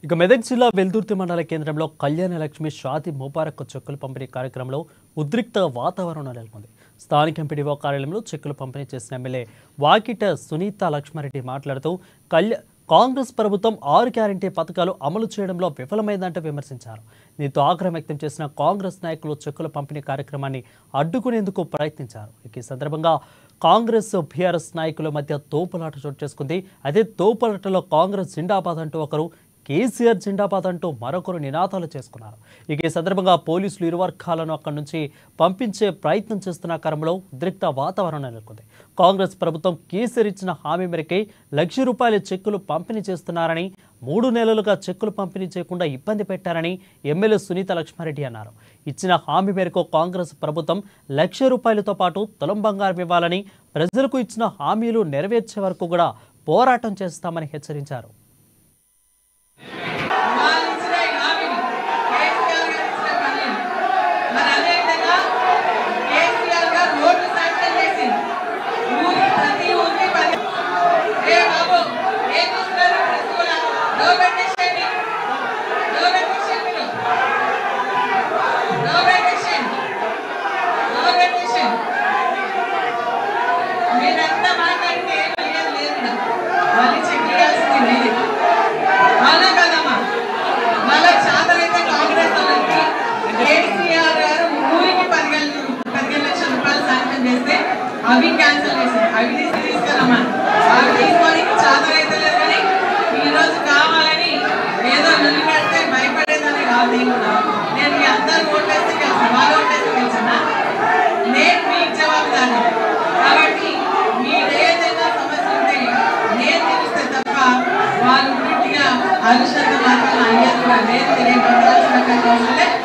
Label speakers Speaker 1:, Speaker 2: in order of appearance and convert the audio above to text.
Speaker 1: ఇక మెదక్ జిల్లా వెల్దుర్తి మండల కేంద్రంలో కళ్యాణ లక్ష్మి షాది ముబారక్ చెక్కులు పంపిణీ కార్యక్రమంలో ఉద్రిక్త వాతావరణం నెలకొంది. స్థానిక ఎంపీడీఓ కార్యాలయంలో చెక్కులు పంపిణీ చేసిన ఎమ్మెల్యే వాకిట సునీత లక్ష్మారెడ్డి మాట్లాడుతూ కాంగ్రెస్ ప్రభుత్వం 6 గ్యారెంటీ పథకాలు అమలు చేయడంలో విఫలమైందంటూ విమర్శించారు. దీంతో ఆగ్రహం వ్యక్తం చేసిన కాంగ్రెస్ నాయకులు చెక్కుల పంపిణీ కార్యక్రమాన్ని అడ్డుకునేందుకు ప్రయత్నించారు. ఈ సందర్భంగా కాంగ్రెస్ బీఆర్ఎస్ నాయకుల మధ్య తోపులాట చోటు చేసుకుంది. అదే తోపులాటలో కాంగ్రెస్ జిందాబాద్ అంటూ ఒకరు, కేసీఆర్ జిందాబాద్ అంటూ మరొకరు నినాదాలు చేసుకున్నారు. ఇక ఈ సందర్భంగా పోలీసులు ఇరు వర్గాలను అక్కడి నుంచి పంపించే ప్రయత్నం చేస్తున్న క్రమంలో ఉద్రిక్త వాతావరణం నెలకొంది. కాంగ్రెస్ ప్రభుత్వం కేసీఆర్ ఇచ్చిన హామీ మేరకే ₹1,00,000 చెక్కులు పంపిణీ చేస్తున్నారని, 3 నెలలుగా చెక్కులు పంపిణీ చేయకుండా ఇబ్బంది పెట్టారని ఎమ్మెల్యే సునీత లక్ష్మారెడ్డి అన్నారు. ఇచ్చిన హామీ మేరకు కాంగ్రెస్ ప్రభుత్వం ₹1,00,000తో పాటు తులం బంగారం ఇవ్వాలని, ప్రజలకు ఇచ్చిన హామీలు నెరవేర్చే వరకు కూడా పోరాటం చేస్తామని హెచ్చరించారు.
Speaker 2: అవి క్యాన్సిల్ చేశారు. అవి తీసుకురమ్మా, అవి తీసుకొని చాదరైతే లేదు. కానీ ఈరోజు కావాలని ఏదో నుల్లి పెడితే భయపడేదని కాదు. నేను మీ అందరూ ఓట్లేస్తే గెలిచాను, వాళ్ళు ఓట్లేస్తే గెలిచానా? నేను మీకు జవాబుదారు. కాబట్టి మీరు ఏదైనా సమస్య ఉంటే నేను తెలిస్తే తప్ప వాళ్ళు పూర్తిగా అనుశ్రద్ధ మాత్రం అయ్యేది కూడా లేదు. తెలియపడాల్సిన అవసరం లేదు.